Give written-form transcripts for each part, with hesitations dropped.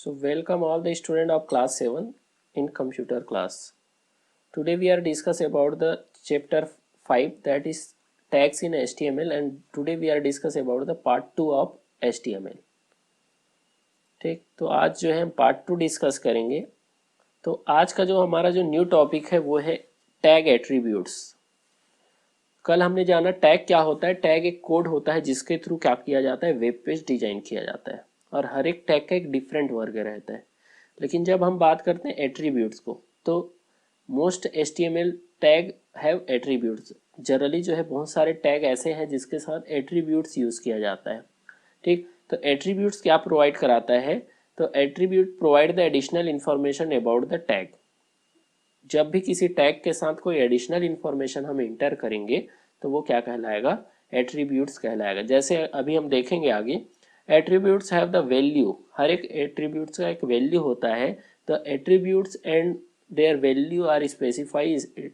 So welcome all the student of class 7 in computer class. Today we are discuss about the chapter 5 that is tags in HTML and today we are discuss about the part 2 of HTML. ठीक, तो आज जो है हम part 2 discuss करेंगे। तो आज का जो हमारा जो न्यू टॉपिक है वो है टैग एट्रीब्यूट्स। कल हमने जाना टैग क्या होता है। टैग एक कोड होता है जिसके थ्रू क्या किया जाता है, वेब पेज डिजाइन किया जाता है और हर एक टैग का एक डिफरेंट वर्ग रहता है। लेकिन जब हम बात करते हैं एट्रीब्यूट्स को तो most HTML tag have attributes. Generally जो है बहुत सारे टैग ऐसे हैं जिसके साथ एट्रीब्यूट्स यूज किया जाता है। ठीक, तो एट्रीब्यूट्स क्या प्रोवाइड कराता है, तो attribute provide the additional information about the tag. जब भी किसी टैग के साथ कोई एडिशनल इंफॉर्मेशन हम इंटर करेंगे तो वो क्या कहलाएगा, एट्रीब्यूट्स कहलाएगा। जैसे अभी हम देखेंगे आगे, एट्रीब्यूट्स हैव द वैल्यू। हर एक एट्रीब्यूट्स का एक वैल्यू होता है। The attributes and their value are specified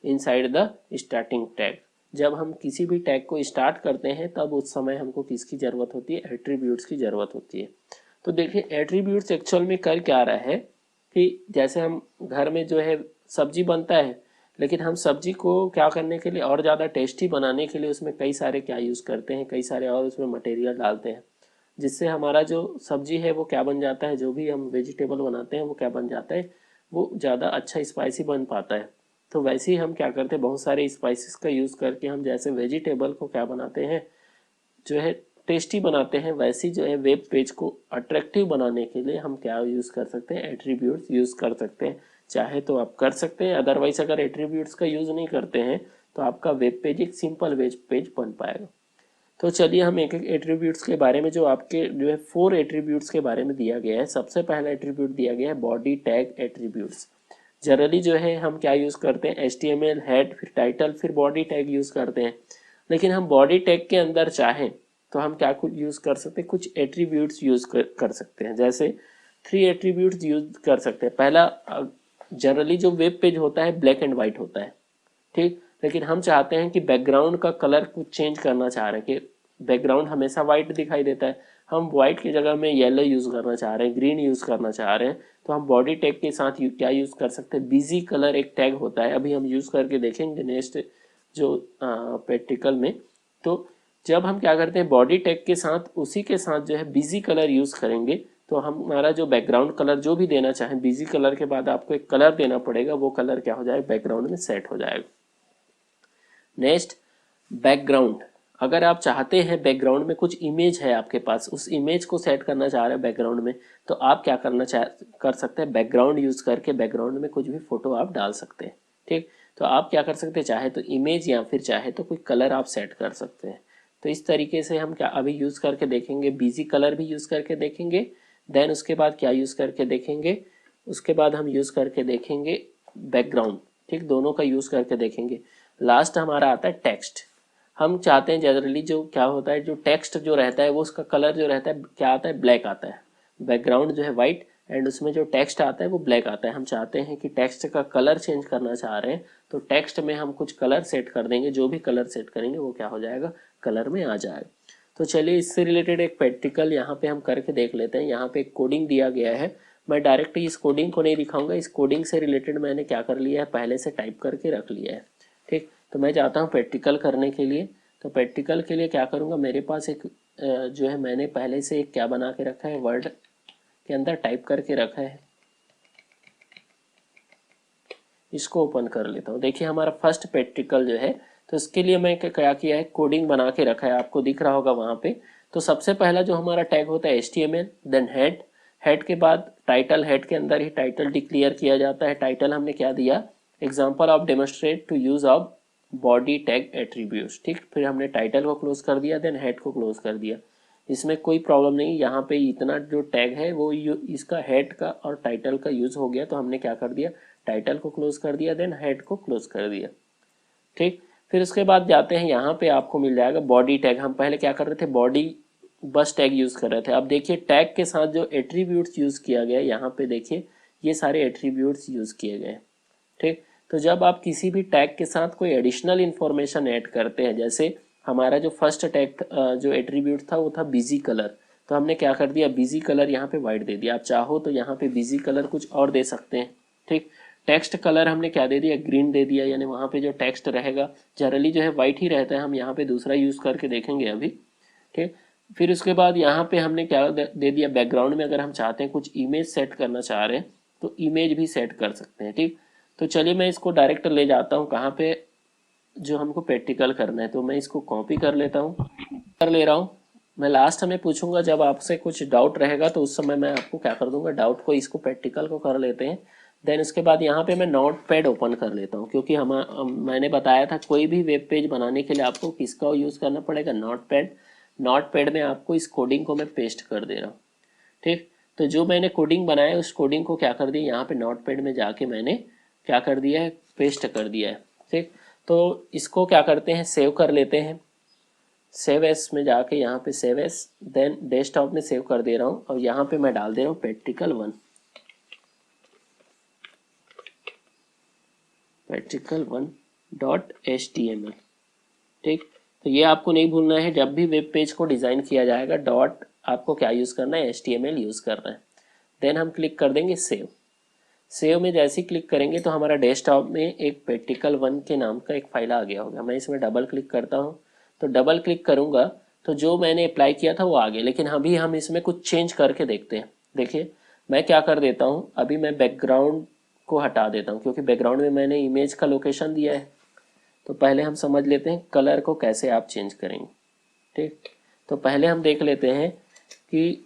inside the starting tag. जब हम किसी भी टैग को स्टार्ट करते हैं तब उस समय हमको किसकी जरूरत होती है, एट्रीब्यूट्स की जरूरत होती है। तो देखिए एट्रीब्यूट्स एक्चुअल में कर क्या रहा है कि जैसे हम घर में जो है सब्जी बनता है, लेकिन हम सब्जी को क्या करने के लिए और ज़्यादा टेस्टी बनाने के लिए उसमें कई सारे क्या यूज़ करते हैं, कई सारे और उसमें मटेरियल डालते हैं, जिससे हमारा जो सब्जी है वो क्या बन जाता है, जो भी हम वेजिटेबल बनाते हैं वो क्या बन जाता है, वो ज़्यादा अच्छा स्पाइसी बन पाता है। तो वैसे ही हम क्या करते हैं, बहुत सारे स्पाइसेस का यूज़ करके हम जैसे वेजिटेबल को क्या बनाते हैं, जो है टेस्टी बनाते हैं, वैसे जो है वेब पेज को अट्रैक्टिव बनाने के लिए हम क्या यूज़ कर सकते हैं, एट्रीब्यूट्स यूज़ कर सकते हैं। चाहे तो आप कर सकते हैं, अदरवाइज अगर एट्रीब्यूट्स का यूज़ नहीं करते हैं तो आपका वेब पेज एक सिंपल वेब पेज बन पाएगा। तो चलिए हम एक एक एट्रीब्यूट्स के बारे में, जो आपके जो है 4 एट्रीब्यूट्स के बारे में दिया गया है। सबसे पहला एट्रीब्यूट दिया गया है बॉडी टैग एट्रीब्यूट्स। जनरली जो है हम क्या यूज़ करते हैं, HTML हेड फिर टाइटल फिर बॉडी टैग यूज़ करते हैं। लेकिन हम बॉडी टैग के अंदर चाहें तो हम क्या कुछ यूज़ कर सकते हैं, कुछ एट्रीब्यूट्स यूज़ कर सकते हैं। जैसे 3 एट्रीब्यूट्स यूज़ कर सकते हैं। पहला, जनरली जो वेब पेज होता है ब्लैक एंड वाइट होता है, ठीक, लेकिन हम चाहते हैं कि बैकग्राउंड का कलर कुछ चेंज करना चाह रहे हैं कि बैकग्राउंड हमेशा वाइट दिखाई देता है, हम वाइट की जगह में येलो यूज़ करना चाह रहे हैं, ग्रीन यूज़ करना चाह रहे हैं। तो हम बॉडी टैग के साथ क्या यूज़ कर सकते हैं, बिजी कलर एक टैग होता है, अभी हम यूज़ करके देखेंगे नेक्स्ट जो प्रैक्टिकल में। तो जब हम क्या करते हैं बॉडी टैग के साथ उसी के साथ जो है बिजी कलर यूज़ करेंगे तो हमारा जो बैकग्राउंड कलर जो भी देना चाहें, बिजी कलर के बाद आपको एक कलर देना पड़ेगा, वो कलर क्या हो जाएगा, बैकग्राउंड में सेट हो जाएगा। Next, background. अगर आप चाहते हैं बैकग्राउंड में कुछ इमेज है आपके पास, उस इमेज को सेट करना चाह रहे हैं बैकग्राउंड में, तो आप क्या कर सकते हैं, बैकग्राउंड यूज करके बैकग्राउंड में कुछ भी फोटो आप डाल सकते हैं। ठीक, तो आप क्या कर सकते हैं, चाहे तो इमेज या फिर चाहे तो कोई कलर आप सेट कर सकते हैं। तो इस तरीके से हम क्या अभी यूज करके देखेंगे, बिजी कलर भी यूज करके देखेंगे। देन उसके बाद क्या यूज करके देखेंगे, उसके बाद हम यूज करके देखेंगे बैकग्राउंड। ठीक, दोनों का यूज करके देखेंगे। लास्ट हमारा आता है टेक्स्ट। हम चाहते हैं जनरली जो क्या होता है, जो टेक्स्ट जो रहता है वो उसका कलर जो रहता है क्या आता है, ब्लैक आता है। बैकग्राउंड जो है वाइट एंड उसमें जो टेक्स्ट आता है वो ब्लैक आता है। हम चाहते हैं कि टेक्स्ट का कलर चेंज करना चाह रहे हैं तो टेक्स्ट में हम कुछ कलर सेट कर देंगे, जो भी कलर सेट करेंगे वो क्या हो जाएगा, कलर में आ जाएगा। तो चलिए इससे रिलेटेड एक प्रैक्टिकल यहाँ पे हम करके देख लेते हैं। यहाँ पे एक कोडिंग दिया गया है, मैं डायरेक्ट इस कोडिंग को नहीं दिखाऊंगा, इस कोडिंग से रिलेटेड मैंने क्या कर लिया है, पहले से टाइप करके रख लिया है। ठीक, तो मैं चाहता हूँ प्रैक्टिकल करने के लिए। तो प्रैक्टिकल के लिए क्या करूँगा, मेरे पास एक जो है मैंने पहले से एक क्या बना के रखा है, वर्ड के अंदर टाइप करके रखा है, इसको ओपन कर लेता हूँ। देखिए हमारा फर्स्ट प्रैक्टिकल जो है, तो इसके लिए मैं क्या किया है, कोडिंग बना के रखा है, आपको दिख रहा होगा वहाँ पे। तो सबसे पहला जो हमारा टैग होता है HTML, देन हेड, हेड के बाद टाइटल, हेड के अंदर ही टाइटल डिक्लेयर किया जाता है। टाइटल हमने क्या दिया, example of demonstrate to use of body tag attributes. ठीक, फिर हमने टाइटल को क्लोज कर दिया, देन हेड को क्लोज कर दिया। इसमें कोई प्रॉब्लम नहीं, यहाँ पे इतना जो टैग है वो इसका हेड का और टाइटल का यूज हो गया, तो हमने क्या कर दिया, टाइटल को क्लोज कर दिया, देन हेड को क्लोज कर दिया। ठीक, फिर उसके बाद जाते हैं यहाँ पे आपको मिल जाएगा बॉडी टैग। हम पहले क्या कर रहे थे, बॉडी बस टैग यूज कर रहे थे। अब देखिए टैग के साथ जो एट्रीब्यूट्स यूज किया गया, यहाँ पे देखिए ये सारे एट्रीब्यूट्स यूज किए गए। ठीक, तो जब आप किसी भी टैग के साथ कोई एडिशनल इंफॉर्मेशन ऐड करते हैं, जैसे हमारा जो फर्स्ट टैग जो एट्रीब्यूट था वो था बिजी कलर, तो हमने क्या कर दिया, बिजी कलर यहाँ पे वाइट दे दिया। आप चाहो तो यहाँ पे बिजी कलर कुछ और दे सकते हैं। ठीक, टेक्स्ट कलर हमने क्या दे दिया, ग्रीन दे दिया, यानी वहाँ पे जो टेक्स्ट रहेगा जनरली जो है वाइट ही रहता है। हम यहाँ पे दूसरा यूज़ करके देखेंगे अभी। ठीक, फिर उसके बाद यहाँ पे हमने क्या दे दिया, बैकग्राउंड में अगर हम चाहते हैं कुछ इमेज सेट करना चाह रहे हैं तो इमेज भी सेट कर सकते हैं। ठीक, तो चलिए मैं इसको डायरेक्ट ले जाता हूँ कहाँ पे, जो हमको प्रैक्टिकल करना है। तो मैं इसको कॉपी कर लेता हूँ, कर ले रहा हूँ। मैं लास्ट में पूछूंगा जब आपसे कुछ डाउट रहेगा तो उस समय मैं आपको क्या कर दूंगा, डाउट को, इसको प्रैक्टिकल को कर लेते हैं। देन उसके बाद यहाँ पे मैं नोट पैड ओपन कर लेता हूँ, क्योंकि मैंने बताया था कोई भी वेब पेज बनाने के लिए आपको किसका यूज़ करना पड़ेगा, नोट पैड। नोट पैड में आपको इस कोडिंग को मैं पेस्ट कर दे रहा हूँ। ठीक, तो जो मैंने कोडिंग बनाया उस कोडिंग को क्या कर दिया, यहाँ पे नोट पैड में जाके मैंने क्या कर दिया है, पेस्ट कर दिया है। ठीक, तो इसको क्या करते हैं, सेव कर लेते हैं। सेव एस में जाके यहाँ पे सेव एस, देन डेस्कटॉप में सेव कर दे रहा हूँ और यहाँ पे मैं डाल दे रहा हूँ practical1.html। ठीक, तो ये आपको नहीं भूलना है, जब भी वेब पेज को डिज़ाइन किया जाएगा डॉट आपको क्या यूज़ करना है, HTML यूज़ करना है। देन हम क्लिक कर देंगे सेव। सेव में जैसे ही क्लिक करेंगे तो हमारा डेस्कटॉप में एक practical1 के नाम का एक फाइल आ गया होगा। मैं इसमें डबल क्लिक करता हूँ, तो डबल क्लिक करूँगा तो जो मैंने अप्लाई किया था वो आ गया। लेकिन अभी हम इसमें कुछ चेंज करके देखते हैं। देखिए मैं क्या कर देता हूँ, अभी मैं बैकग्राउंड को हटा देता हूँ, क्योंकि बैकग्राउंड में मैंने इमेज का लोकेशन दिया है। तो पहले हम समझ लेते हैं कलर को कैसे आप चेंज करेंगे। ठीक, तो पहले हम देख लेते हैं कि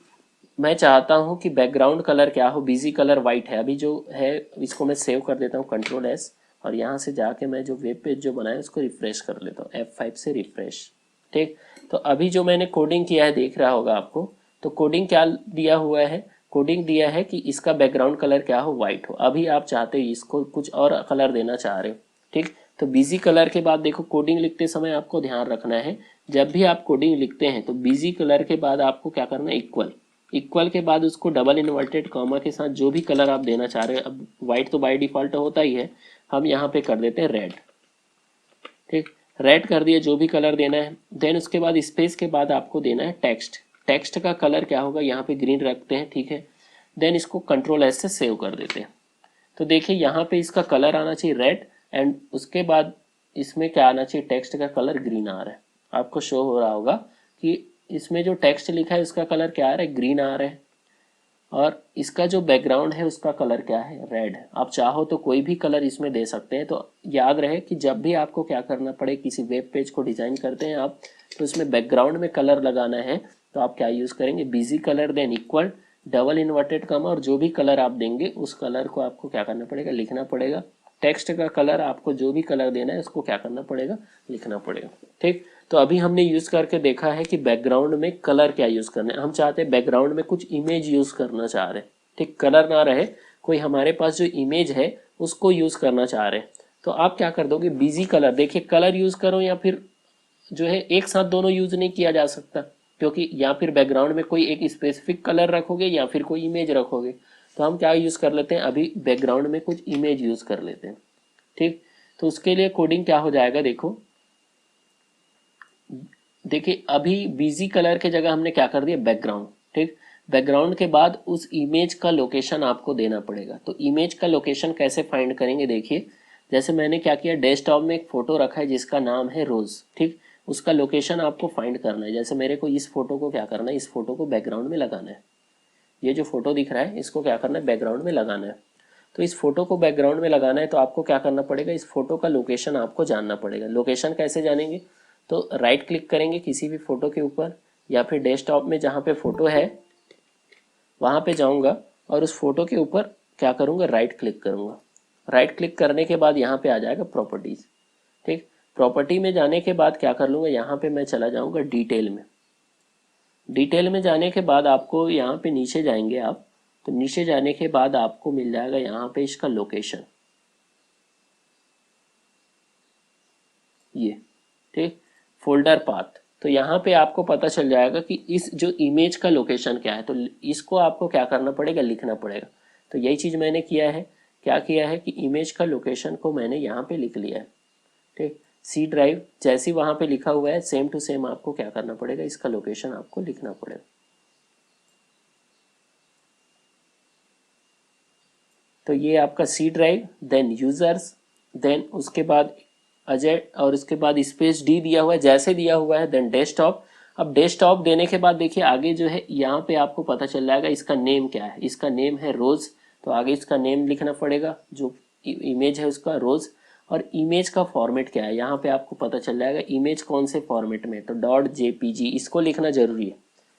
मैं चाहता हूँ कि बैकग्राउंड कलर क्या हो, बिजी कलर वाइट है अभी जो है। इसको मैं सेव कर देता हूँ Ctrl+S, और यहाँ से जाके मैं जो वेब पेज जो बनाया उसको रिफ्रेश कर लेता हूँ, F5 से रिफ्रेश। ठीक, तो अभी जो मैंने कोडिंग किया है दिख रहा होगा आपको। तो कोडिंग क्या दिया हुआ है, कोडिंग दिया है कि इसका बैकग्राउंड कलर क्या हो, वाइट हो। अभी आप चाहते हो इसको कुछ और कलर देना चाह रहे हो। ठीक, तो बिजी कलर के बाद देखो, कोडिंग लिखते समय आपको ध्यान रखना है, जब भी आप कोडिंग लिखते हैं तो बिजी कलर के बाद आपको क्या करना है, इक्वल। इक्वल के बाद उसको डबल इन्वर्टेड कॉमा के साथ जो भी कलर आप देना चाह रहे हैं, अब वाइट तो बाय डिफॉल्ट होता ही है, हम यहाँ पे कर देते हैं रेड। ठीक, रेड कर दिया, जो भी कलर देना है। देन उसके बाद स्पेस के बाद आपको देना है टेक्स्ट। टेक्स्ट का कलर क्या होगा, यहाँ पे ग्रीन रखते हैं। ठीक है, देन इसको Ctrl+S से सेव कर देते हैं। तो देखिए यहाँ पे इसका कलर आना चाहिए रेड, एंड उसके बाद इसमें क्या आना चाहिए, टेक्स्ट का कलर ग्रीन आ रहा है। आपको शो हो रहा होगा कि इसमें जो टेक्स्ट लिखा है उसका कलर क्या आ रहा है, ग्रीन आ रहा है, और इसका जो बैकग्राउंड है उसका कलर क्या है, रेड है। आप चाहो तो कोई भी कलर इसमें दे सकते हैं। तो याद रहे कि जब भी आपको क्या करना पड़े, किसी वेब पेज को डिज़ाइन करते हैं आप, तो इसमें बैकग्राउंड में कलर लगाना है तो आप क्या यूज़ करेंगे, busy colour, than equal, double inverted comma, और जो भी कलर आप देंगे उस कलर को आपको क्या करना पड़ेगा, लिखना पड़ेगा। टेक्स्ट का कलर आपको जो भी कलर देना है उसको क्या करना पड़ेगा, लिखना पड़ेगा। ठीक, तो अभी हमने यूज़ करके देखा है कि बैकग्राउंड में कलर क्या यूज़ करना है। हम चाहते हैं बैकग्राउंड में कुछ इमेज यूज़ करना चाह रहे हैं। ठीक, कलर ना रहे, कोई हमारे पास जो इमेज है उसको यूज़ करना चाह रहे हैं। तो आप क्या कर दोगे, बिजी कलर। देखिए कलर यूज़ करो या फिर जो है एक साथ दोनों यूज़ नहीं किया जा सकता, क्योंकि या फिर बैकग्राउंड में कोई एक स्पेसिफिक कलर रखोगे या फिर कोई इमेज रखोगे। तो हम क्या यूज़ कर लेते हैं, अभी बैकग्राउंड में कुछ इमेज यूज़ कर लेते हैं। ठीक, तो उसके लिए कोडिंग क्या हो जाएगा, देखो देखिए अभी बिजी कलर के जगह हमने क्या कर दिया, बैकग्राउंड। ठीक, बैकग्राउंड के बाद उस इमेज का लोकेशन आपको देना पड़ेगा। तो इमेज का लोकेशन कैसे फाइंड करेंगे, देखिए जैसे मैंने क्या किया, डेस्कटॉप में एक फ़ोटो रखा है जिसका नाम है रोज़। ठीक, उसका लोकेशन आपको फाइंड करना है। जैसे मेरे को इस फोटो को क्या करना है, इस फोटो को बैकग्राउंड में लगाना है। ये जो फोटो दिख रहा है इसको क्या करना है, बैकग्राउंड में लगाना है। तो इस फोटो को बैकग्राउंड में लगाना है तो आपको क्या करना पड़ेगा, इस फोटो का लोकेशन आपको जानना पड़ेगा। लोकेशन कैसे जानेंगे, तो राइट क्लिक करेंगे किसी भी फोटो के ऊपर, या फिर डेस्कटॉप में जहाँ पे फोटो है वहाँ पे जाऊँगा और उस फोटो के ऊपर क्या करूँगा, राइट क्लिक करूँगा। राइट क्लिक करने के बाद यहाँ पे आ जाएगा प्रॉपर्टीज़। ठीक, प्रॉपर्टी में जाने के बाद क्या कर लूँगा, यहाँ पे मैं चला जाऊँगा डिटेल में। डिटेल में जाने के बाद आपको यहाँ पे नीचे जाएंगे आप, तो नीचे जाने के बाद आपको मिल जाएगा यहाँ पे इसका लोकेशन, ये। ठीक, फोल्डर पाथ। तो यहाँ पे आपको पता चल जाएगा कि इस जो इमेज का लोकेशन क्या है, तो इसको आपको क्या करना पड़ेगा, लिखना पड़ेगा। तो यही चीज़ मैंने किया है, क्या किया है कि इमेज का लोकेशन को मैंने यहाँ पे लिख लिया है। ठीक, सी ड्राइव जैसी वहाँ पे लिखा हुआ है सेम टू सेम आपको क्या करना पड़ेगा, इसका लोकेशन आपको लिखना पड़ेगा। तो ये आपका C drive, then users, then उसके बाद अजय और उसके बाद स्पेस डी दिया हुआ है जैसे दिया हुआ है, देन डेस्कटॉप। अब डेस्कटॉप देने के बाद देखिए आगे जो है यहाँ पे आपको पता चल जाएगा इसका नेम क्या है। इसका नेम है रोज, तो आगे इसका नेम लिखना पड़ेगा, जो इमेज है उसका रोज। और इमेज का फॉर्मेट क्या है यहाँ पे आपको पता चल जाएगा, इमेज कौन से फॉर्मेट में, तो डॉट जेपीजी इसको लिखना जरूरी है।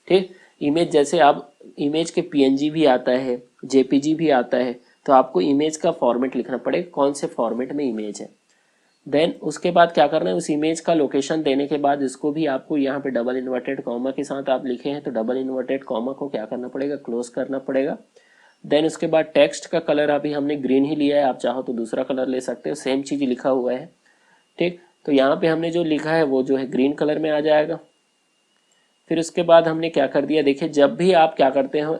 ठीक, इमेज जैसे आप इमेज के पीएनजी भी आता है, जेपीजी भी आता है, तो आपको इमेज का फॉर्मेट लिखना पड़ेगा कौन से फॉर्मेट में इमेज है। देन उसके बाद क्या करना है, उस इमेज का लोकेशन देने के बाद इसको भी आपको यहाँ पे डबल इन्वर्टेड कॉमा के साथ आप लिखे हैं तो डबल इन्वर्टेड कॉमा को क्या करना पड़ेगा, क्लोज करना पड़ेगा। देन उसके बाद टेक्स्ट का कलर अभी हमने ग्रीन ही लिया है, आप चाहो तो दूसरा कलर ले सकते हो, सेम चीज लिखा हुआ है। ठीक, तो यहाँ पे हमने जो लिखा है वो जो है ग्रीन कलर में आ जाएगा। फिर उसके बाद हमने क्या कर दिया, देखिए जब भी आप क्या करते हो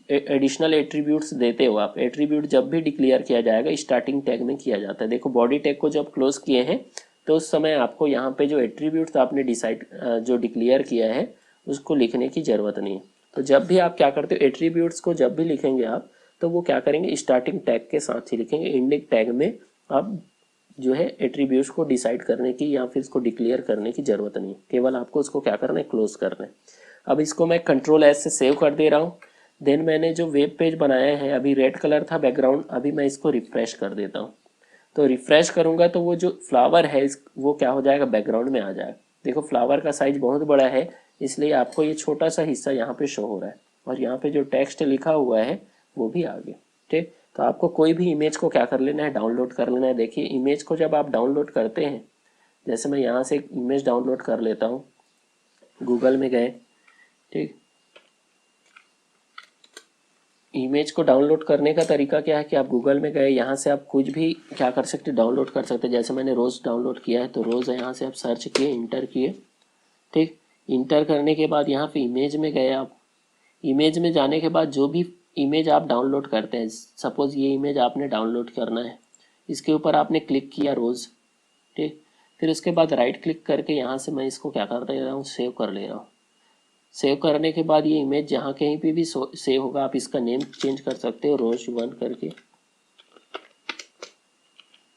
एडिशनल एट्रीब्यूट्स देते हो आप, एट्रीब्यूट जब भी डिक्लेयर किया जाएगा स्टार्टिंग टैग में किया जाता है। देखो बॉडी टैग को जब क्लोज किए हैं तो उस समय आपको यहाँ पे जो एट्रीब्यूट्स आपने डिसाइड जो डिक्लेयर किया है उसको लिखने की जरूरत नहीं है। तो जब भी आप क्या करते हो एट्रीब्यूट्स को जब भी लिखेंगे आप, तो वो क्या करेंगे स्टार्टिंग टैग के साथ ही लिखेंगे, एंडिंग टैग में आप जो है एट्रीब्यूट्स को डिसाइड करने की या फिर इसको डिक्लेयर करने की जरूरत नहीं है, केवल आपको उसको क्या करना है, क्लोज करना है। अब इसको मैं कंट्रोल एस से सेव कर दे रहा हूँ। देन मैंने जो वेब पेज बनाया है, अभी रेड कलर था बैकग्राउंड, अभी मैं इसको रिफ्रेश कर देता हूँ। तो रिफ्रेश करूंगा तो वो जो फ्लावर है वो क्या हो जाएगा, बैकग्राउंड में आ जाएगा। देखो फ्लावर का साइज बहुत बड़ा है, इसलिए आपको ये छोटा सा हिस्सा यहाँ पे शो हो रहा है, और यहाँ पे जो टेक्स्ट लिखा हुआ है वो भी आ गया। ठीक, तो आपको कोई भी इमेज को क्या कर लेना है, डाउनलोड कर लेना है। देखिए इमेज को जब आप डाउनलोड करते हैं, जैसे मैं यहाँ से एक इमेज डाउनलोड कर लेता हूँ, गूगल में गए, ठीक, इमेज को डाउनलोड करने का तरीका क्या है कि आप गूगल में गए, यहाँ से आप कुछ भी क्या कर सकते डाउनलोड कर सकते हैं। जैसे मैंने रोज़ डाउनलोड किया है तो रोज़ है, यहाँ से आप सर्च किए, इंटर किए। ठीक, इंटर करने के बाद यहाँ पे इमेज में गए आप, इमेज में जाने के बाद जो भी इमेज आप डाउनलोड करते हैं, सपोज ये इमेज आपने डाउनलोड करना है, इसके ऊपर आपने क्लिक किया रोज़। ठीक, फिर उसके बाद राइट क्लिक करके यहाँ से मैं इसको क्या कर दे रहा हूँ, सेव कर ले रहा हूँ। सेव करने के बाद ये इमेज जहाँ कहीं पे भी सेव होगा, आप इसका नेम चेंज कर सकते हो, रोज 1 करके,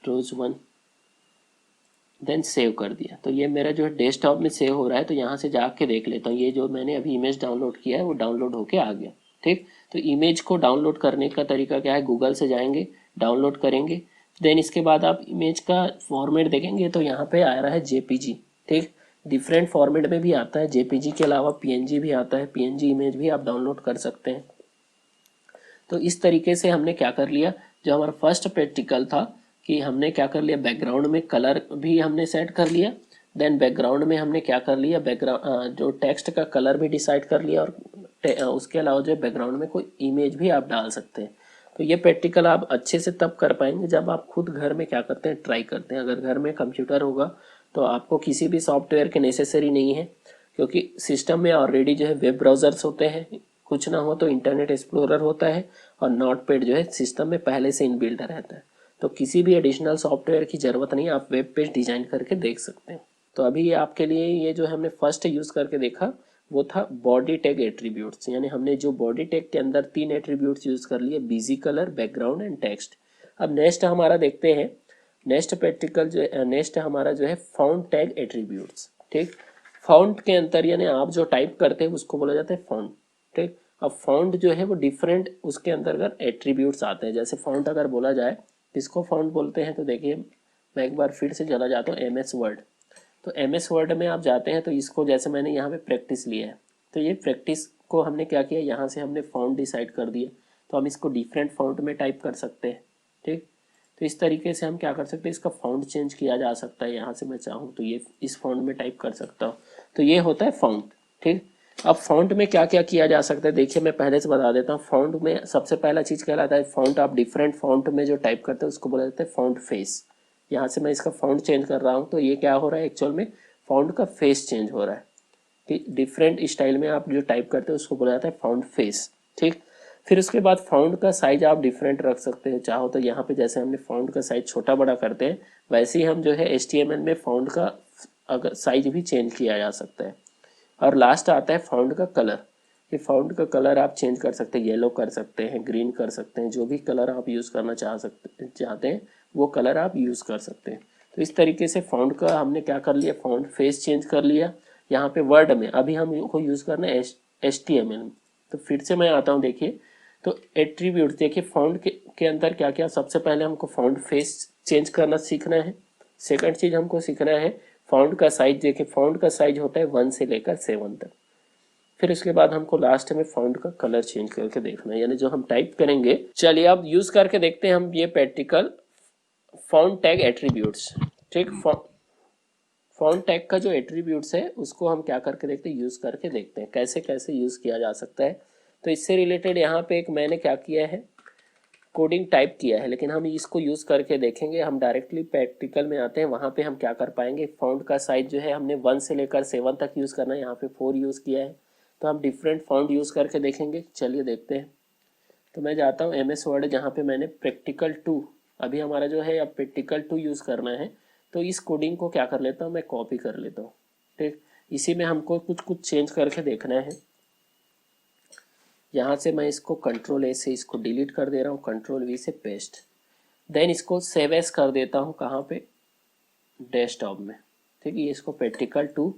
रोज 1, देन सेव कर दिया। तो ये मेरा जो है डेस्कटॉप में सेव हो रहा है। तो यहाँ से जाके देख लेता हूँ, ये जो मैंने अभी इमेज डाउनलोड किया है वो डाउनलोड होके आ गया। ठीक, तो इमेज को डाउनलोड करने का तरीका क्या है, गूगल से जाएंगे, डाउनलोड करेंगे, देन इसके बाद आप इमेज का फॉर्मेट देखेंगे तो यहाँ पे आ रहा है जेपीजी। ठीक, डिफरेंट फॉर्मेट में भी आता है, जेपीजी के अलावा पीएनजी भी आता है, पीएनजी इमेज भी आप डाउनलोड कर सकते हैं। तो इस तरीके से हमने क्या कर लिया, जो हमारा फर्स्ट प्रैक्टिकल था कि हमने क्या कर लिया, बैकग्राउंड में कलर भी हमने सेट कर लिया, देन बैकग्राउंड में हमने क्या कर लिया, बैकग्राउंड जो टेक्स्ट का कलर भी डिसाइड कर लिया, और उसके अलावा जो बैकग्राउंड में कोई इमेज भी आप डाल सकते हैं। तो ये प्रैक्टिकल आप अच्छे से तब कर पाएंगे जब आप खुद घर में क्या करते हैं, ट्राई करते हैं। अगर घर में कंप्यूटर होगा तो आपको किसी भी सॉफ्टवेयर की नेसेसरी नहीं है, क्योंकि सिस्टम में ऑलरेडी जो है वेब ब्राउजर्स होते हैं, कुछ ना हो तो इंटरनेट एक्सप्लोरर होता है, और नोटपैड जो है सिस्टम में पहले से इनबिल्ट रहता है। तो किसी भी एडिशनल सॉफ्टवेयर की ज़रूरत नहीं, आप वेब पेज डिजाइन करके देख सकते हैं। तो अभी आपके लिए ये जो हमने फर्स्ट यूज़ करके देखा वो था बॉडी टैग एट्रीब्यूट्स, यानी हमने जो बॉडी टैग के अंदर 3 एट्रीब्यूट्स यूज़ कर लिए, busy colour, background and text. अब नेक्स्ट हमारा देखते हैं, नेक्स्ट प्रैक्टिकल जो नेक्स्ट हमारा जो है फाउंट टैग एट्रीब्यूट्स। ठीक, फाउंट के अंतर यानी आप जो टाइप करते हैं उसको बोला जाता है फाउंट। ठीक, अब फाउंट जो है वो डिफरेंट उसके अंतर्गत एट्रीब्यूट्स आते हैं। जैसे फाउंट अगर बोला जाए किसको फाउंट बोलते हैं, तो देखिए मैं एक बार फिर से चला जाता हूँ एमएस वर्ड। तो एमएस वर्ड में आप जाते हैं तो इसको जैसे मैंने यहाँ पे प्रैक्टिस लिया है, तो ये प्रैक्टिस को हमने क्या किया, यहाँ से हमने फाउंट डिसाइड कर दिया, तो हम इसको डिफरेंट फाउंट में टाइप कर सकते हैं। ठीक, तो इस तरीके से हम क्या कर सकते हैं, इसका फाउंट चेंज किया जा सकता है। यहाँ से मैं चाहूँ तो ये इस फाउंट में टाइप कर सकता हूँ, तो ये होता है फाउंट। ठीक, अब फाउंट में क्या क्या किया जा सकता है, देखिए मैं पहले से बता देता हूँ। फाउंट में सबसे पहला चीज़ कहलाता है फाउंट। आप डिफरेंट फाउंट में जो टाइप करते हैं उसको बोला जाता है फाउंट फेस। यहाँ से मैं इसका फाउंट चेंज कर रहा हूँ तो ये क्या हो रहा है, एक्चुअल में फाउंट का फेस चेंज हो रहा है कि डिफरेंट स्टाइल में आप जो टाइप करते हैं उसको बोला जाता है फाउंट फेस। ठीक, फिर उसके बाद फाउंट का साइज आप डिफरेंट रख सकते हैं, चाहो तो यहाँ पे जैसे हमने फाउंट का साइज छोटा बड़ा करते हैं वैसे ही हम जो है HTML में फाउंट का अगर साइज भी चेंज किया जा सकता है। और लास्ट आता है फाउंट का कलर। ये फाउंड का कलर आप चेंज कर सकते हैं, येलो कर सकते हैं, ग्रीन कर सकते हैं, जो भी कलर आप यूज़ करना चाहते हैं वो कलर आप यूज़ कर सकते हैं। तो इस तरीके से फाउंड का हमने क्या कर लिया, फाउंड फेस चेंज कर लिया। यहाँ पे वर्ड में अभी हम को यूज़ करना है HTML में। तो फिर से मैं आता हूँ, देखिए तो एट्रीब्यूट देखिए फाउंड के अंदर क्या क्या, सबसे पहले हमको फाउंड फेस चेंज करना सीखना है। सेकंड चीज़ हमको सीखना है फाउंड का साइज। देखिए फाउंड का साइज होता है 1 से लेकर 7 तक। फिर इसके बाद हमको लास्ट में फाउंड का कलर चेंज करके देखना है, यानी जो हम टाइप करेंगे। चलिए अब यूज करके देखते हैं हम ये प्रैक्टिकल फाउंड टैग एट्रीब्यूट्स। ठीक, फाउंड टैग का जो एट्रीब्यूट्स है उसको हम क्या करके देखते हैं, यूज करके देखते हैं कैसे कैसे यूज किया जा सकता है। तो इससे रिलेटेड यहाँ पे एक मैंने क्या किया है, कोडिंग टाइप किया है, लेकिन हम इसको यूज करके देखेंगे। हम डायरेक्टली प्रैक्टिकल में आते हैं, वहाँ पे हम क्या कर पाएंगे, फाउंड का साइज जो है हमने 1 से लेकर 7 तक यूज करना है, यहाँ पे 4 यूज किया है। तो हम डिफरेंट फाउंड यूज करके देखेंगे। चलिए देखते हैं। तो मैं जाता हूँ MS वर्ड, जहाँ पे मैंने प्रैक्टिकल 2, अभी हमारा जो है अब प्रैक्टिकल 2 यूज करना है। तो इस कोडिंग को क्या कर लेता हूँ, मैं कॉपी कर लेता हूँ। ठीक, इसी में हमको कुछ कुछ चेंज करके देखना है। यहाँ से मैं इसको Ctrl A से इसको डिलीट कर दे रहा हूँ, Ctrl V से पेस्ट। देन इसको सेव एज कर देता हूँ, कहाँ पे, डेस्कटॉप में। ठीक है, ये इसको प्रैक्टिकल 2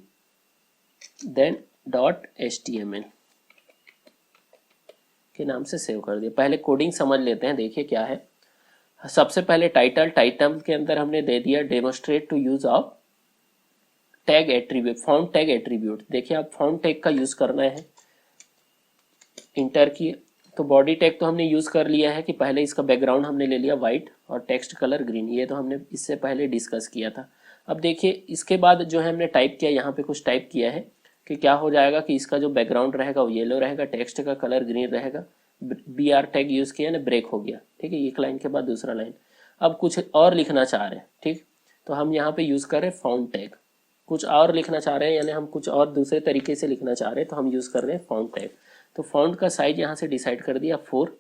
देन .html के नाम से सेव कर दिया। पहले कोडिंग समझ लेते हैं, देखिए क्या है। सबसे पहले टाइटल के अंदर हमने दे दिया demonstrate to use of tag attribute, found tag attribute. देखिए अब फाउंड टैग का यूज करना है, इंटर किए। तो बॉडी टैग तो हमने यूज कर लिया है कि पहले इसका बैकग्राउंड हमने ले लिया वाइट और टेक्स्ट कलर ग्रीन, ये तो हमने इससे पहले डिस्कस किया था। अब देखिए इसके बाद जो है हमने टाइप किया, यहाँ पे कुछ टाइप किया है कि क्या हो जाएगा कि इसका जो बैकग्राउंड रहेगा वो येलो रहेगा, टेक्स्ट का कलर ग्रीन रहेगा। BR टैग यूज किया ना, ब्रेक हो गया। ठीक है, एक लाइन के बाद दूसरा लाइन। अब कुछ और लिखना चाह रहे हैं, ठीक, तो हम यहाँ पे यूज कर रहे हैं फाउंड टैग। कुछ और लिखना चाह रहे हैं, यानी हम कुछ और दूसरे तरीके से लिखना चाह रहे हैं, तो हम यूज कर रहे हैं फाउंड टैग। तो फाउंड का साइज यहाँ से डिसाइड कर दिया 4।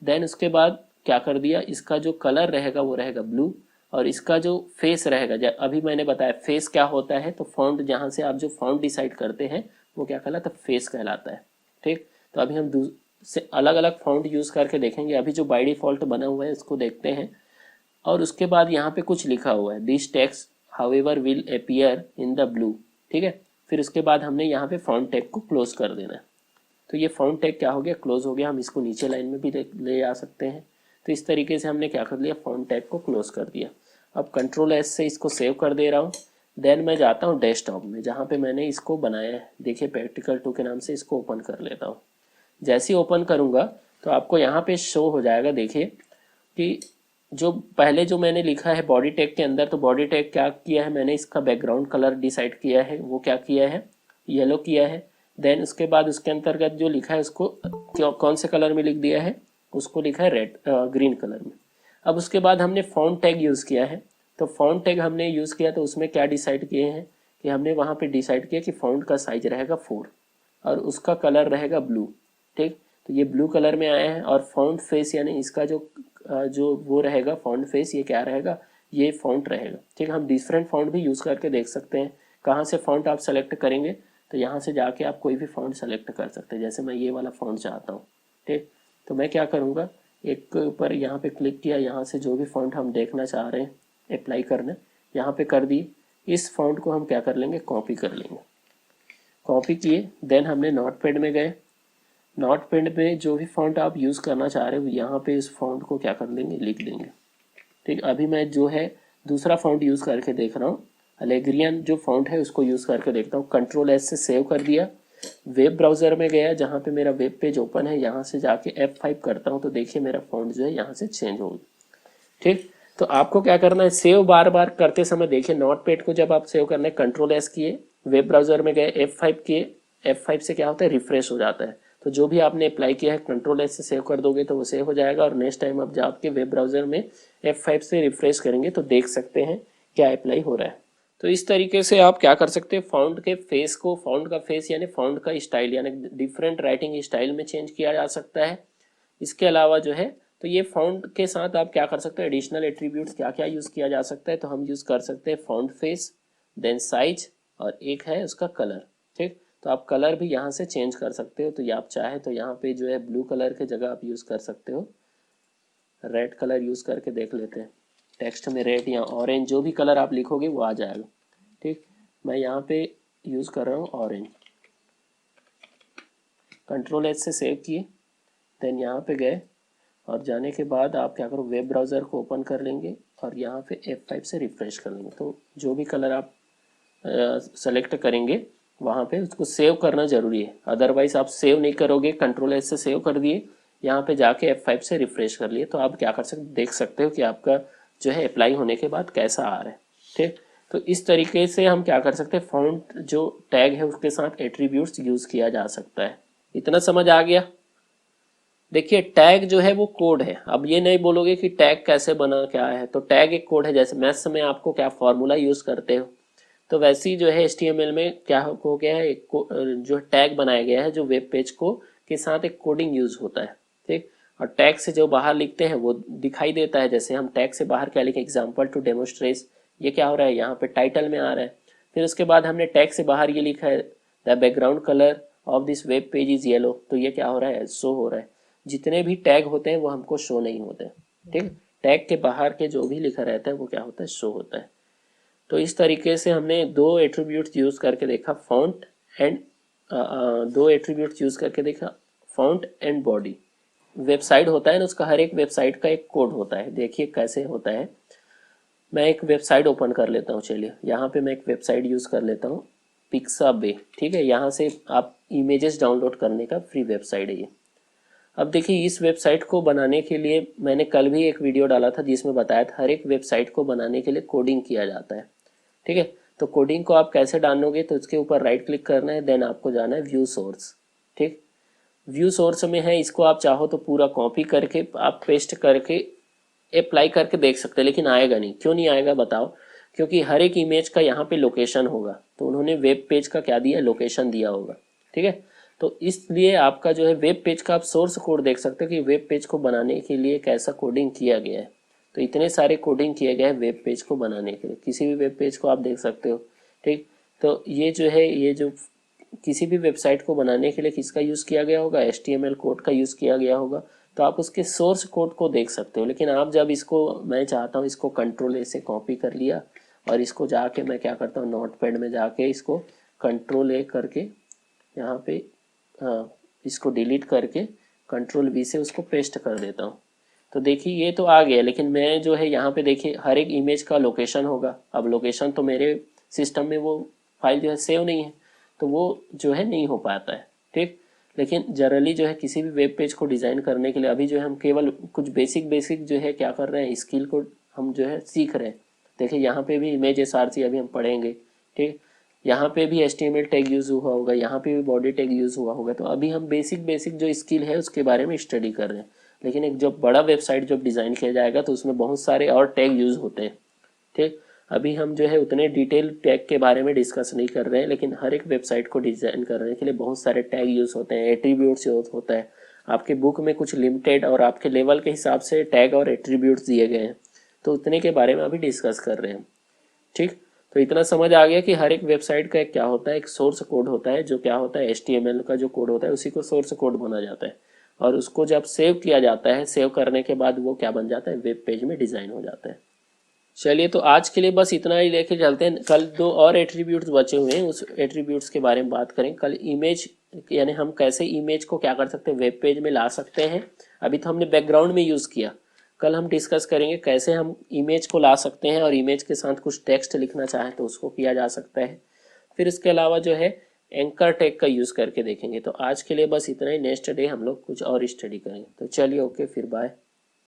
देन उसके बाद क्या कर दिया, इसका जो कलर रहेगा वो रहेगा ब्लू, और इसका जो फेस रहेगा, अभी मैंने बताया फेस क्या होता है, तो फाउंड जहाँ से आप जो फाउंड डिसाइड करते हैं वो क्या कहलाता है, फेस कहलाता है। ठीक, तो अभी हम से अलग अलग फाउंड यूज करके देखेंगे। अभी जो बाय डिफॉल्ट बना हुआ है उसको देखते हैं। और उसके बाद यहाँ पे कुछ लिखा हुआ है, this text however will appear in the blue. ठीक है, फिर उसके बाद हमने यहाँ पे फाउंड टैग को क्लोज कर देना है। तो ये फाउंड टैग क्या हो गया, क्लोज हो गया। हम इसको नीचे लाइन में भी ले आ सकते हैं। तो इस तरीके से हमने क्या कर लिया, फाउंड टैग को क्लोज कर दिया। अब Ctrl S से इसको सेव कर दे रहा हूँ। देन मैं जाता हूँ डेस्कटॉप में, जहाँ पे मैंने इसको बनाया है। देखिए प्रैक्टिकल 2 के नाम से इसको ओपन कर लेता हूँ। जैसे ही ओपन करूँगा तो आपको यहाँ पे शो हो जाएगा। देखिए कि जो पहले जो मैंने लिखा है बॉडी टैग के अंदर, तो बॉडी टैग क्या किया है मैंने, इसका बैकग्राउंड कलर डिसाइड किया है, वो क्या किया है, येलो किया है। देन उसके बाद उसके अंतर्गत जो लिखा है उसको कौन से कलर में लिख दिया है, उसको लिखा है रेड ग्रीन कलर में। अब उसके बाद हमने फाउंड टैग यूज़ किया है। तो फाउंड टैग हमने यूज़ किया तो उसमें क्या डिसाइड किए हैं कि हमने वहाँ पे डिसाइड किया कि फाउंड का साइज रहेगा 4 और उसका कलर रहेगा ब्लू। ठीक, तो ये ब्लू कलर में आया है। और फाउंड फेस यानी इसका जो वो रहेगा फाउंड फेस, ये क्या रहेगा, ये फाउंड रहेगा। ठीक, हम डिफरेंट फाउंड भी यूज़ करके देख सकते हैं। कहाँ से फाउंड आप सेलेक्ट करेंगे, तो यहाँ से जाके आप कोई भी फाउंड सेलेक्ट कर सकते हैं। जैसे मैं ये वाला फाउंड चाहता हूँ। ठीक, तो मैं क्या करूँगा, एक पर यहाँ पे क्लिक किया, यहाँ से जो भी फाउंड हम देखना चाह रहे हैं अप्लाई करना, यहाँ पे कर दिए। इस फाउंड को हम क्या कर लेंगे, कॉपी कर लेंगे। कॉपी किए, देन हमने नोटपैड में गए। नोटपैड में जो भी फाउंड आप यूज़ करना चाह रहे हो यहाँ पे इस फाउंड को क्या कर देंगे, लिख देंगे। ठीक, अभी मैं जो है दूसरा फाउंड यूज़ करके देख रहा हूँ, अलेग्रियन जो फाउंड है उसको यूज़ करके देखता हूँ। Ctrl S से सेव कर दिया। वेब ब्राउज़र में गया, जहाँ पे मेरा वेब पेज ओपन है, यहाँ से जाके F5 करता हूँ, तो देखिए मेरा फाउंड जो है यहाँ से चेंज हो गया। ठीक, तो आपको क्या करना है, सेव बार बार करते समय देखिए नोटपैड को जब आप सेव करना है Ctrl S किए, वेब ब्राउज़र में गए, F5 किए, F5 से क्या होता है, रिफ्रेश हो जाता है। तो जो भी आपने अप्लाई किया है Ctrl S से सेव कर दोगे तो वो सेव हो जाएगा। और नेक्स्ट टाइम आप जब आपके वेब ब्राउज़र में F5 से रिफ्रेश करेंगे तो देख सकते हैं क्या अप्लाई हो रहा है। तो इस तरीके से आप क्या कर सकते हैं, फाउंड के फेस को, फाउंड का फेस यानी फाउंड का स्टाइल यानी डिफरेंट राइटिंग स्टाइल में चेंज किया जा सकता है। इसके अलावा जो है तो ये फाउंड के साथ आप क्या कर सकते हैं, एडिशनल एट्रीब्यूट्स क्या क्या यूज़ किया जा सकता है, तो हम यूज़ कर सकते हैं फाउंड फेस, देन साइज, और एक है उसका कलर। ठीक, तो आप कलर भी यहाँ से चेंज कर सकते हो। तो ये आप चाहे तो यहाँ पे जो है ब्लू कलर के जगह आप यूज़ कर सकते हो, रेड कलर यूज़ करके देख लेते हैं। टेक्स्ट में रेड या ऑरेंज जो भी कलर आप लिखोगे वो आ जाएगा। ठीक, मैं यहाँ पे यूज़ कर रहा हूँ ऑरेंज। कंट्रोल एच से सेव किए, देन यहाँ पे गए और जाने के बाद आप क्या करो, वेब ब्राउज़र को ओपन कर लेंगे और यहाँ पे F5 से रिफ़्रेश कर लेंगे। तो जो भी कलर आप सेलेक्ट करेंगे वहाँ पे उसको सेव करना ज़रूरी है, अदरवाइज़ आप सेव नहीं करोगे। कंट्रोल एच से सेव कर दिए, यहाँ पे जाके F5 से रिफ़्रेश कर लिए, तो आप क्या कर सकते, देख सकते हो कि आपका जो है अप्लाई होने के बाद कैसा आ रहा है। ठीक, तो इस तरीके से हम क्या कर सकते हैं, फ़ॉन्ट जो टैग है उसके साथ एट्रीब्यूट्स यूज़ किया जा सकता है। इतना समझ आ गया। देखिए टैग जो है वो कोड है। अब ये नहीं बोलोगे कि टैग कैसे बना, क्या है, तो टैग एक कोड है। जैसे मैथ्स में आपको क्या फॉर्मूला यूज़ करते हो, तो वैसे ही जो है HTML में क्या हो गया है, एक जो टैग बनाया गया है जो वेब पेज को के साथ एक कोडिंग यूज़ होता है। ठीक, और टैग से जो बाहर लिखते हैं वो दिखाई देता है। जैसे हम टैग से बाहर क्या लिखें, एग्जाम्पल टू डेमोस्ट्रेट, ये क्या हो रहा है, यहाँ पे टाइटल में आ रहा है। फिर उसके बाद हमने टैग से बाहर ये लिखा है the background colour of this web page is yellow, तो ये क्या हो रहा है, शो हो रहा है। जितने भी टैग होते हैं वो हमको शो नहीं होते। ठीक, टैग के बाहर के जो भी लिखा रहता है वो क्या होता है, शो होता है। तो इस तरीके से हमने दो एट्रीब्यूट्स यूज़ करके देखा, फॉन्ट एंड दो एट्रीब्यूट्स यूज़ करके देखा, फॉन्ट एंड बॉडी। वेबसाइट होता है ना, उसका हर एक वेबसाइट का एक कोड होता है। देखिए कैसे होता है, मैं एक वेबसाइट ओपन कर लेता हूँ। चलिए यहाँ पे मैं एक वेबसाइट यूज़ कर लेता हूँ, पिक्साबे। ठीक है, यहाँ से आप इमेजेस डाउनलोड करने का फ्री वेबसाइट है ये। अब देखिए इस वेबसाइट को बनाने के लिए मैंने कल भी एक वीडियो डाला था जिसमें बताया था हर एक वेबसाइट को बनाने के लिए कोडिंग किया जाता है। ठीक है, तो कोडिंग को आप कैसे डालोगे, तो इसके ऊपर राइट क्लिक करना है, देन आपको जाना है व्यू सोर्स। ठीक, व्यू सोर्स में है, इसको आप चाहो तो पूरा कॉपी करके आप पेस्ट करके अप्लाई करके देख सकते हैं, लेकिन आएगा नहीं। क्यों नहीं आएगा बताओ, क्योंकि हर एक इमेज का यहाँ पे लोकेशन होगा, तो उन्होंने वेब पेज का क्या दिया, लोकेशन दिया होगा। ठीक है, तो इसलिए आपका जो है वेब पेज का आप सोर्स कोड देख सकते हो कि वेब पेज को बनाने के लिए कैसा कोडिंग किया गया है। तो इतने सारे कोडिंग किए गए हैं वेब पेज को बनाने के लिए, किसी भी वेब पेज को आप देख सकते हो। ठीक, तो ये जो है, ये जो किसी भी वेबसाइट को बनाने के लिए किसका यूज़ किया गया होगा, HTML कोड का यूज़ किया गया होगा। तो आप उसके सोर्स कोड को देख सकते हो। लेकिन आप जब इसको, मैं चाहता हूँ इसको कंट्रोल ए से कॉपी कर लिया और इसको जाके मैं क्या करता हूँ, नोटपैड में जाके इसको कंट्रोल ए करके यहाँ पे, हाँ, इसको डिलीट करके कंट्रोल वी से उसको पेस्ट कर देता हूँ। तो देखिए ये तो आ गया, लेकिन मैं जो है यहाँ पे देखिए हर एक इमेज का लोकेशन होगा। अब लोकेशन तो मेरे सिस्टम में वो फाइल जो है सेव नहीं है, तो वो जो है नहीं हो पाता है। ठीक, लेकिन जनरली जो है किसी भी वेब पेज को डिज़ाइन करने के लिए अभी जो है हम केवल कुछ बेसिक जो है क्या कर रहे हैं, स्किल को हम जो है सीख रहे हैं। देखिए यहाँ पे भी इमेज SRC अभी हम पढ़ेंगे। ठीक, यहाँ पे भी HTML टैग यूज़ हुआ होगा, यहाँ पे भी बॉडी टैग यूज़ हुआ होगा। तो अभी हम बेसिक जो स्किल है उसके बारे में स्टडी कर रहे हैं। लेकिन एक जब बड़ा वेबसाइट जब डिज़ाइन किया जाएगा तो उसमें बहुत सारे और टैग यूज़ होते हैं। ठीक, अभी हम जो है उतने डिटेल टैग के बारे में डिस्कस नहीं कर रहे हैं, लेकिन हर एक वेबसाइट को डिज़ाइन करने के लिए बहुत सारे टैग यूज़ होते हैं, एट्रीब्यूट्स यूज़ होता है। आपके बुक में कुछ लिमिटेड और आपके लेवल के हिसाब से टैग और एट्रीब्यूट्स दिए गए हैं, तो उतने के बारे में अभी डिस्कस कर रहे हैं। ठीक, तो इतना समझ आ गया कि हर एक वेबसाइट का एक क्या होता है, एक सोर्स कोड होता है, जो क्या होता है HTML का जो कोड होता है उसी को सोर्स कोड माना जाता है। और उसको जब सेव किया जाता है, सेव करने के बाद वो क्या बन जाता है, वेब पेज में डिज़ाइन हो जाता है। चलिए तो आज के लिए बस इतना ही लेके चलते हैं। कल दो और एट्रीब्यूट्स बचे हुए हैं, उस एट्रीब्यूट्स के बारे में बात करें कल। इमेज, यानी हम कैसे इमेज को क्या कर सकते हैं, वेब पेज में ला सकते हैं। अभी तो हमने बैकग्राउंड में यूज़ किया, कल हम डिस्कस करेंगे कैसे हम इमेज को ला सकते हैं और इमेज के साथ कुछ टेक्स्ट लिखना चाहें तो उसको किया जा सकता है। फिर इसके अलावा जो है एंकर टैग का यूज़ करके देखेंगे। तो आज के लिए बस इतना ही, नेक्स्ट डे हम लोग कुछ और स्टडी करेंगे। तो चलिए ओके, फिर बाय।